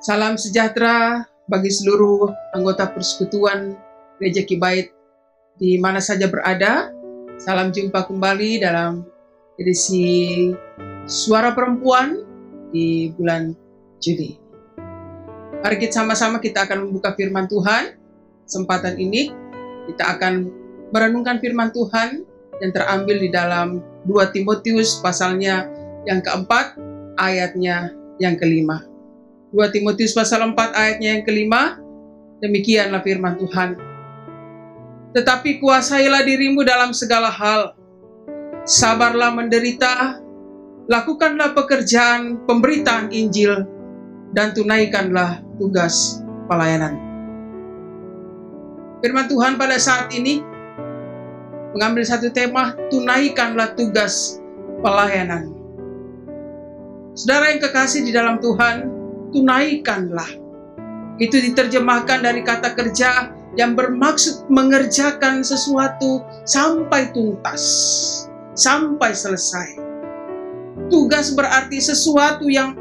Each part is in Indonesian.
Salam sejahtera bagi seluruh anggota persekutuan Gereja Kibait di mana saja berada. Salam jumpa kembali dalam edisi Suara Perempuan di bulan Juli. Mari kita sama-sama kita akan membuka firman Tuhan. Kesempatan ini kita akan merenungkan firman Tuhan yang terambil di dalam 2 Timotius pasalnya yang keempat, ayatnya yang kelima. 2 Timotius pasal 4 ayatnya yang kelima, demikianlah firman Tuhan. Tetapi kuasailah dirimu dalam segala hal, sabarlah menderita, lakukanlah pekerjaan pemberitaan Injil, dan tunaikanlah tugas pelayanan. Firman Tuhan pada saat ini mengambil satu tema, tunaikanlah tugas pelayanan. Saudara yang kekasih di dalam Tuhan, tunaikanlah. Itu diterjemahkan dari kata kerja yang bermaksud mengerjakan sesuatu sampai tuntas, sampai selesai. Tugas berarti sesuatu yang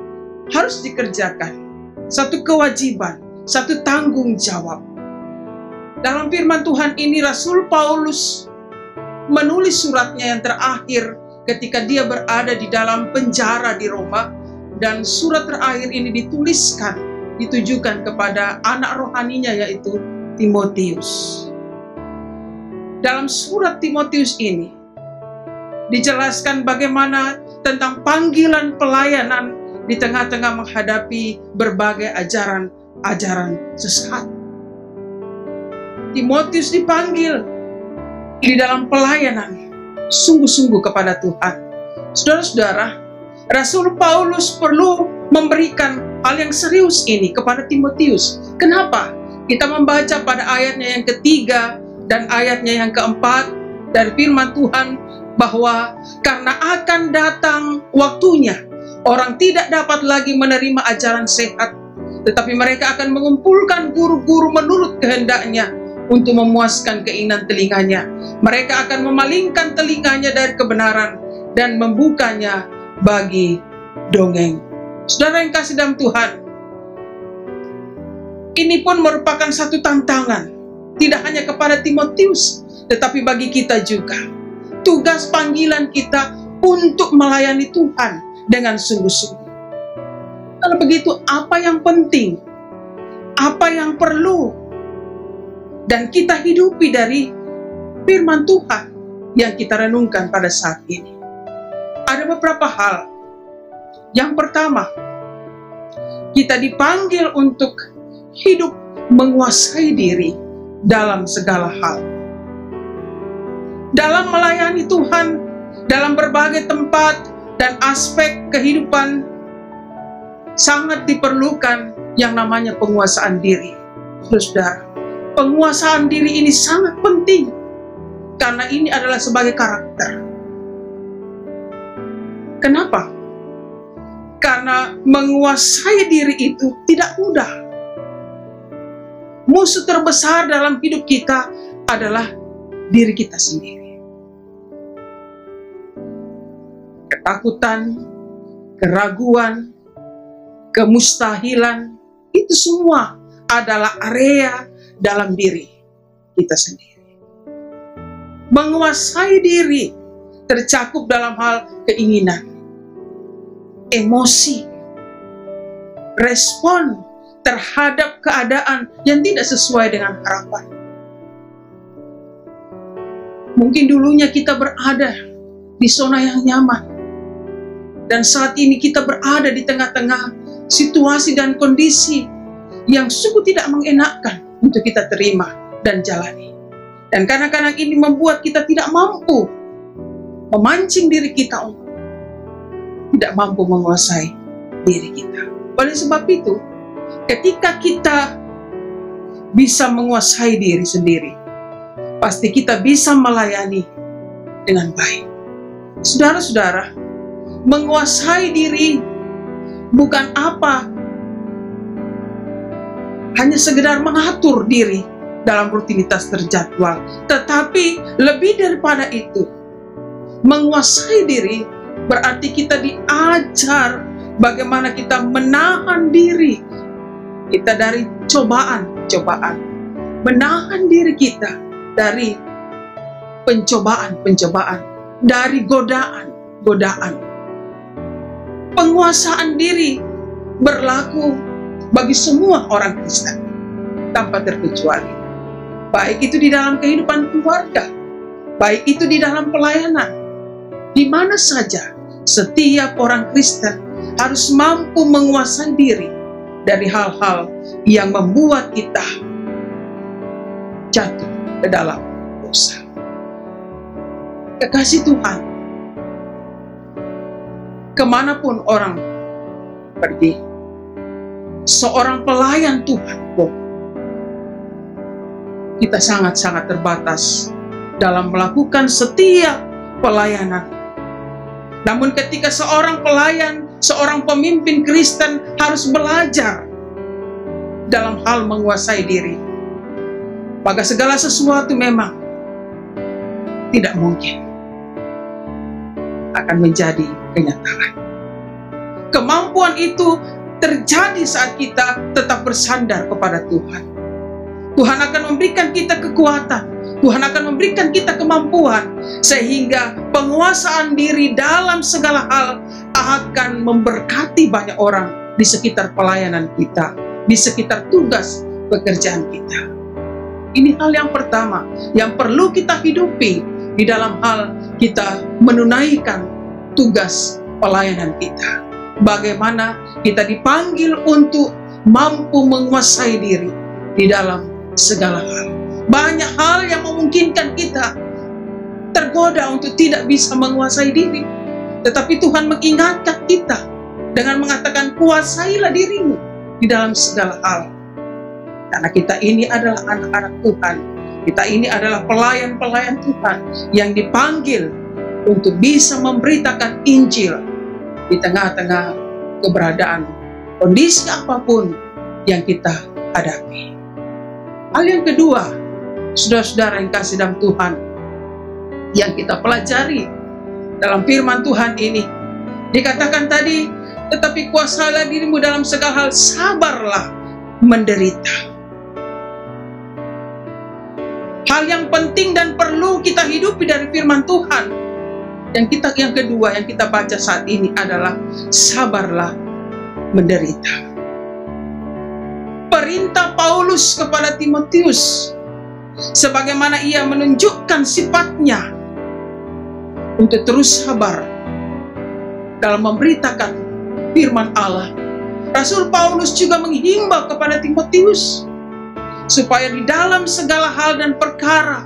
harus dikerjakan, satu kewajiban, satu tanggung jawab. Dalam firman Tuhan ini Rasul Paulus menulis suratnya yang terakhir ketika dia berada di dalam penjara di Roma. Dan surat terakhir ini ditujukan kepada anak rohaninya yaitu Timotius. Dalam surat Timotius ini dijelaskan bagaimana tentang panggilan pelayanan di tengah-tengah menghadapi berbagai ajaran sesat. Timotius dipanggil di dalam pelayanan sungguh-sungguh kepada Tuhan. Saudara-saudara, Rasul Paulus perlu memberikan hal yang serius ini kepada Timotius. Kenapa? Kita membaca pada ayatnya yang ketiga dan ayatnya yang keempat dari firman Tuhan bahwa karena akan datang waktunya orang tidak dapat lagi menerima ajaran sehat, tetapi mereka akan mengumpulkan guru-guru menurut kehendaknya untuk memuaskan keinginan telinganya. Mereka akan memalingkan telinganya dari kebenaran dan membukanya bagi dongeng. Saudara yang kasih dalam Tuhan, ini pun merupakan satu tantangan, tidak hanya kepada Timotius, tetapi bagi kita juga. Tugas panggilan kita untuk melayani Tuhan dengan sungguh-sungguh. Kalau begitu, apa yang penting? Apa yang perlu? Dan kita hidupi dari firman Tuhan yang kita renungkan pada saat ini. Ada beberapa hal. Yang pertama, kita dipanggil untuk hidup menguasai diri dalam segala hal. Dalam melayani Tuhan, dalam berbagai tempat dan aspek kehidupan, sangat diperlukan yang namanya penguasaan diri. Saudara, penguasaan diri ini sangat penting, karena ini adalah sebagai karakter. Kenapa? Karena menguasai diri itu tidak mudah. Musuh terbesar dalam hidup kita adalah diri kita sendiri. Ketakutan, keraguan, kemustahilan, itu semua adalah area dalam diri kita sendiri. Menguasai diri tercakup dalam hal keinginan, emosi, respon terhadap keadaan yang tidak sesuai dengan harapan. Mungkin dulunya kita berada di zona yang nyaman, dan saat ini kita berada di tengah-tengah situasi dan kondisi yang sungguh tidak mengenakan untuk kita terima dan jalani. Dan kadang-kadang ini membuat kita tidak mampu memancing diri kita untuk tidak mampu menguasai diri kita. Oleh sebab itu, ketika kita bisa menguasai diri sendiri, pasti kita bisa melayani dengan baik. Saudara-saudara, menguasai diri bukan apa hanya sekedar mengatur diri dalam rutinitas terjadwal, tetapi lebih daripada itu, menguasai diri berarti kita diajar bagaimana kita menahan diri kita dari cobaan-cobaan, menahan diri kita dari pencobaan-pencobaan, dari godaan-godaan. Penguasaan diri berlaku bagi semua orang Kristen tanpa terkecuali. Baik itu di dalam kehidupan keluarga, baik itu di dalam pelayanan, di mana saja setiap orang Kristen harus mampu menguasai diri dari hal-hal yang membuat kita jatuh ke dalam dosa. Kekasih Tuhan, kemanapun orang pergi, seorang pelayan Tuhan pun, kita sangat-sangat terbatas dalam melakukan setiap pelayanan. Namun ketika seorang pelayan, seorang pemimpin Kristen harus belajar dalam hal menguasai diri, maka segala sesuatu memang tidak mungkin akan menjadi kenyataan. Kemampuan itu terjadi saat kita tetap bersandar kepada Tuhan. Tuhan akan memberikan kita kekuatan, Tuhan akan memberikan kita kemampuan, sehingga penguasaan diri dalam segala hal akan memberkati banyak orang di sekitar pelayanan kita, di sekitar tugas pekerjaan kita. Ini hal yang pertama yang perlu kita hidupi di dalam hal kita menunaikan tugas pelayanan kita. Bagaimana kita dipanggil untuk mampu menguasai diri di dalam segala hal. Banyak hal yang memungkinkan kita tergoda untuk tidak bisa menguasai diri, tetapi Tuhan mengingatkan kita dengan mengatakan, kuasailah dirimu di dalam segala hal. Karena kita ini adalah anak-anak Tuhan, kita ini adalah pelayan-pelayan Tuhan yang dipanggil untuk bisa memberitakan Injil di tengah-tengah keberadaan kondisi apapun yang kita hadapi. Hal yang kedua, saudara-saudara yang kasih dalam Tuhan, yang kita pelajari dalam firman Tuhan ini, dikatakan tadi, tetapi kuasailah dirimu dalam segala hal, sabarlah menderita. Hal yang penting dan perlu kita hidupi dari firman Tuhan, yang kedua yang kita baca saat ini adalah sabarlah menderita. Perintah Paulus kepada Timotius, sebagaimana ia menunjukkan sifatnya untuk terus sabar dalam memberitakan firman Allah. Rasul Paulus juga menghimbau kepada Timotius supaya di dalam segala hal dan perkara,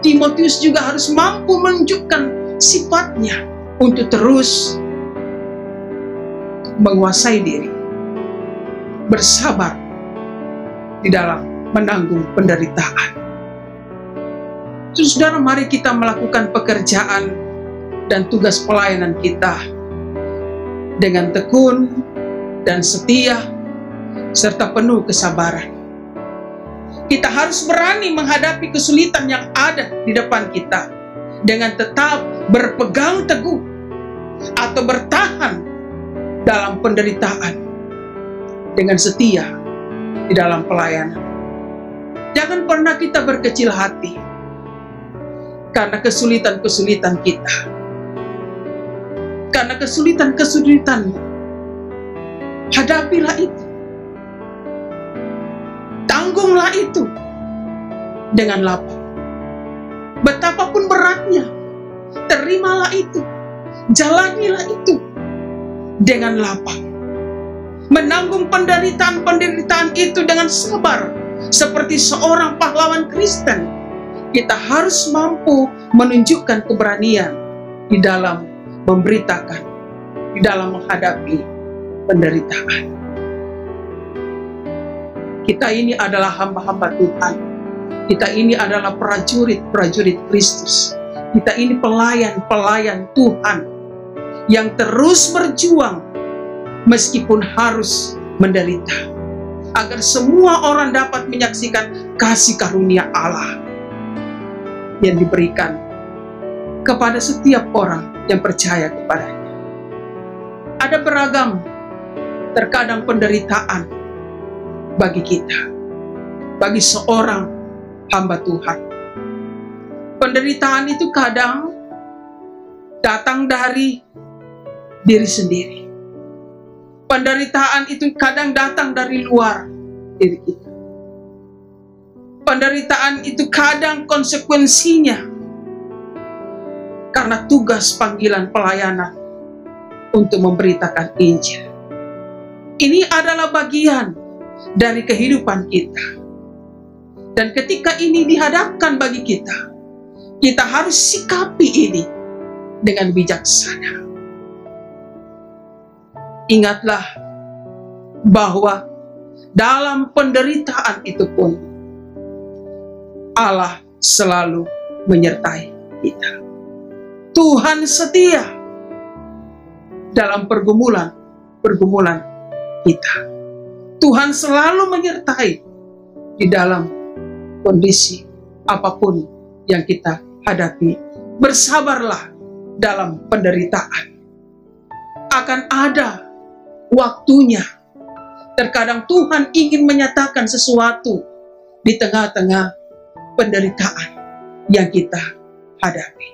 Timotius juga harus mampu menunjukkan sifatnya untuk terus menguasai diri, bersabar di dalam menanggung penderitaan. Saudara, mari kita melakukan pekerjaan dan tugas pelayanan kita dengan tekun dan setia serta penuh kesabaran. Kita harus berani menghadapi kesulitan yang ada di depan kita dengan tetap berpegang teguh atau bertahan dalam penderitaan dengan setia di dalam pelayanan. Jangan pernah kita berkecil hati karena kesulitan-kesulitan kita, karena kesulitan-kesulitanmu. Hadapilah itu, tanggunglah itu dengan lapang. Betapapun beratnya, terimalah itu, jalanilah itu dengan lapang. Menanggung penderitaan-penderitaan itu dengan sabar, seperti seorang pahlawan Kristen. Kita harus mampu menunjukkan keberanian di dalam memberitakan, di dalam menghadapi penderitaan. Kita ini adalah hamba-hamba Tuhan. Kita ini adalah prajurit-prajurit Kristus. Kita ini pelayan-pelayan Tuhan yang terus berjuang meskipun harus menderita, agar semua orang dapat menyaksikan kasih karunia Allah yang diberikan kepada setiap orang yang percaya kepadanya. Ada beragam terkadang penderitaan bagi kita, bagi seorang hamba Tuhan. Penderitaan itu kadang datang dari diri sendiri. Penderitaan itu kadang datang dari luar diri kita. Penderitaan itu kadang konsekuensinya karena tugas panggilan pelayanan untuk memberitakan Injil. Ini adalah bagian dari kehidupan kita. Dan ketika ini dihadapkan bagi kita, kita harus sikapi ini dengan bijaksana. Ingatlah bahwa dalam penderitaan itu pun Allah selalu menyertai kita. Tuhan setia dalam pergumulan kita. Tuhan selalu menyertai di dalam kondisi apapun yang kita hadapi. Bersabarlah dalam penderitaan. Akan ada waktunya. Terkadang Tuhan ingin menyatakan sesuatu di tengah-tengah penderitaan yang kita hadapi.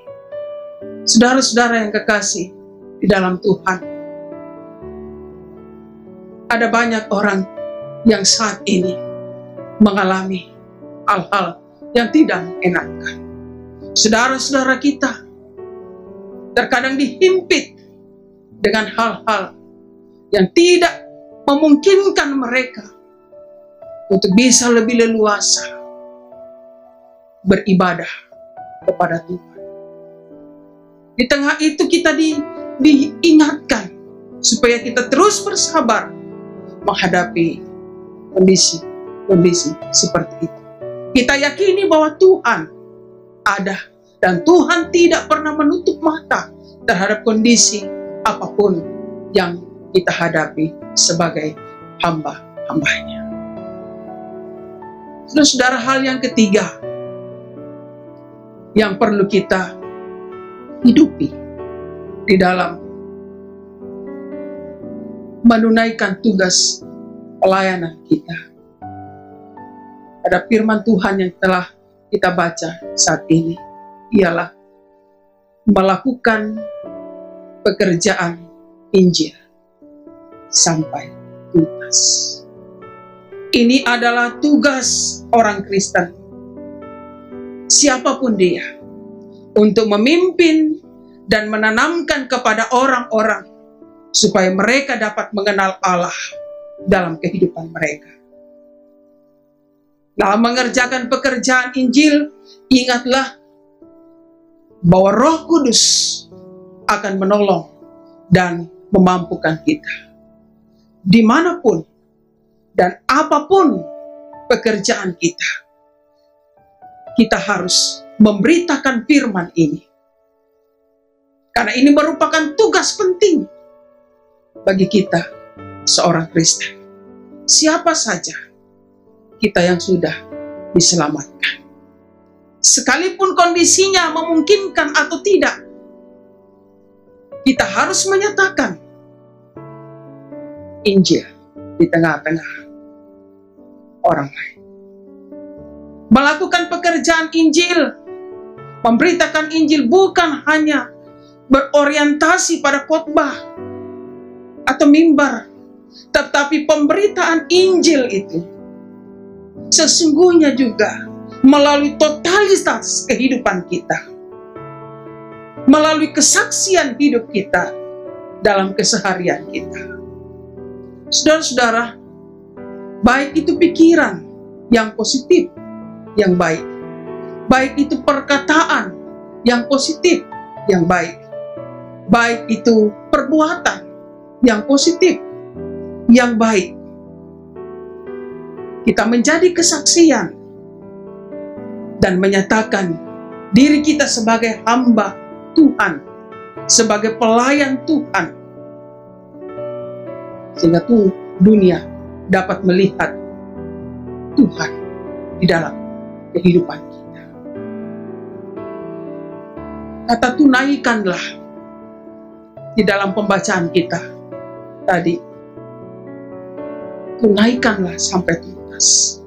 Saudara-saudara yang kekasih di dalam Tuhan, ada banyak orang yang saat ini mengalami hal-hal yang tidak mengenakan. Saudara-saudara kita terkadang dihimpit dengan hal-hal yang tidak memungkinkan mereka untuk bisa lebih leluasa beribadah kepada Tuhan. Di tengah itu kita diingatkan supaya kita terus bersabar menghadapi kondisi seperti itu. Kita yakini bahwa Tuhan ada dan Tuhan tidak pernah menutup mata terhadap kondisi apapun yang kita hadapi sebagai hamba-hambanya. Saudara, hal yang ketiga yang perlu kita hidupi di dalam menunaikan tugas pelayanan kita. Ada firman Tuhan yang telah kita baca saat ini, ialah melakukan pekerjaan Injil sampai tuntas. Ini adalah tugas orang Kristen, siapapun dia, untuk memimpin dan menanamkan kepada orang-orang supaya mereka dapat mengenal Allah dalam kehidupan mereka. Dalam mengerjakan pekerjaan Injil, ingatlah bahwa Roh Kudus akan menolong dan memampukan kita. Dimanapun dan apapun pekerjaan kita, kita harus memberitakan firman ini. Karena ini merupakan tugas penting bagi kita seorang Kristen. Siapa saja kita yang sudah diselamatkan, sekalipun kondisinya memungkinkan atau tidak, kita harus menyatakan Injil di tengah-tengah orang lain. Melakukan pekerjaan Injil, memberitakan Injil bukan hanya berorientasi pada khotbah atau mimbar, tetapi pemberitaan Injil itu sesungguhnya juga melalui totalitas kehidupan kita, melalui kesaksian hidup kita dalam keseharian kita. Saudara-saudara, baik itu pikiran yang positif, yang baik, baik itu perkataan yang positif, yang baik, baik itu perbuatan yang positif, yang baik. Kita menjadi kesaksian dan menyatakan diri kita sebagai hamba Tuhan, sebagai pelayan Tuhan, sehingga dunia dapat melihat Tuhan di dalam kehidupan kita. Kata tunaikanlah di dalam pembacaan kita tadi tunaikanlah sampai tuntas.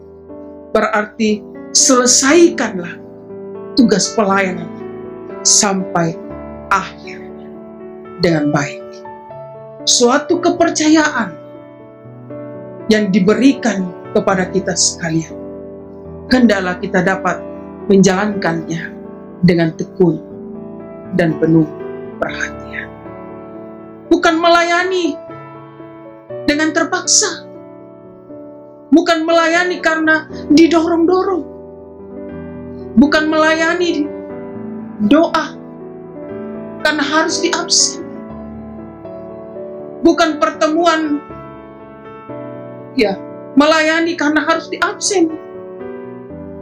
Berarti selesaikanlah tugas pelayanan sampai akhir dengan baik. Suatu kepercayaan yang diberikan kepada kita sekalian, hendaklah kita dapat menjalankannya dengan tekun dan penuh perhatian. Bukan melayani dengan terpaksa, bukan melayani karena didorong-dorong, bukan melayani doa karena harus diabsen, bukan pertemuan melayani karena harus diabsen.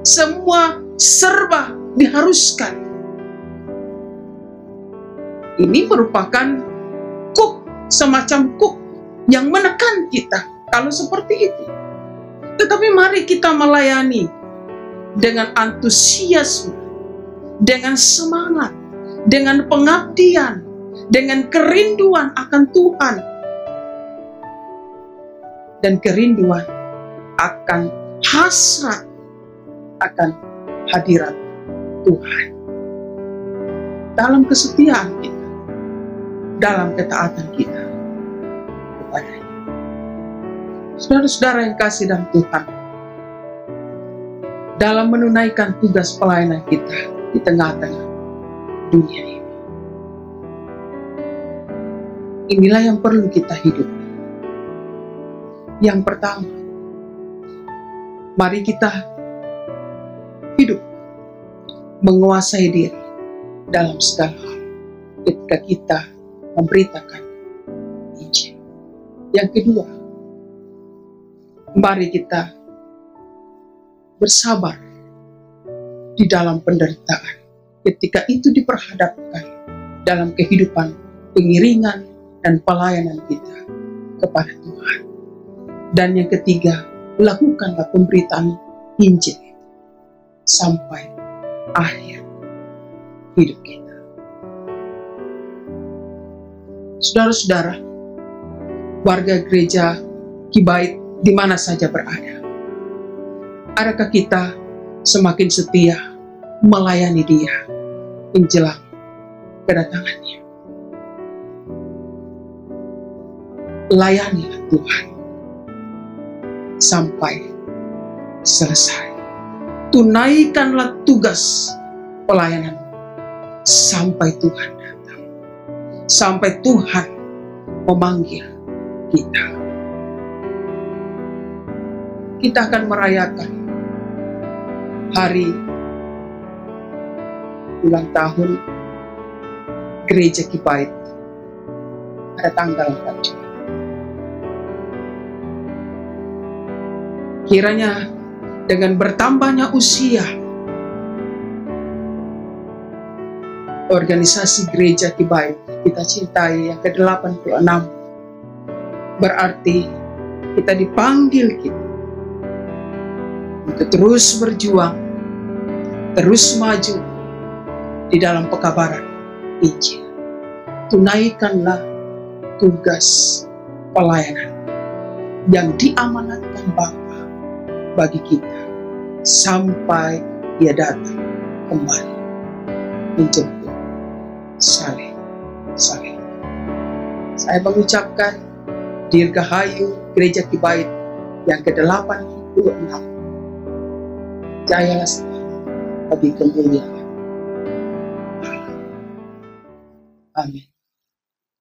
Semua serba diharuskan. Ini merupakan semacam yang menekan kita kalau seperti itu. Tetapi mari kita melayani dengan antusiasme, dengan semangat, dengan pengabdian, dengan kerinduan akan Tuhan, dan kerinduan akan hasrat akan hadirat Tuhan. Dalam kesetiaan kita, dalam ketaatan kita kepadanya. Saudara-saudara yang kasih dalam Tuhan, dalam menunaikan tugas pelayanan kita di tengah-tengah dunia ini, inilah yang perlu kita hidup. Yang pertama, mari kita hidup menguasai diri dalam segala hal ketika kita memberitakan Injil. Yang kedua, mari kita bersabar di dalam penderitaan ketika itu diperhadapkan dalam kehidupan pengiringan dan pelayanan kita kepada Tuhan. Dan yang ketiga, lakukanlah pemberitaan Injil sampai akhir hidup kita. Saudara-saudara, warga gereja Kibait di mana saja berada, adakah kita semakin setia melayani Dia menjelang kedatangannya? Layanilah Tuhan sampai selesai. Tunaikanlah tugas pelayanan sampai Tuhan datang, sampai Tuhan memanggil kita. Kita akan merayakan hari ulang tahun Gereja Kibait pada tanggal 4 Juli. Kiranya dengan bertambahnya usia organisasi Gereja Kibait kita cintai yang ke-86, berarti kita dipanggil untuk terus berjuang, terus maju di dalam pekabaran Injil. Tunaikanlah tugas pelayanan yang diamanatkan Bapa bagi kita sampai Dia datang kembali menjemput saleh. Saya mengucapkan Dirgahayu Gereja Kibait yang ke-86. Jayalah selalu bagi kemuliaan. Amin.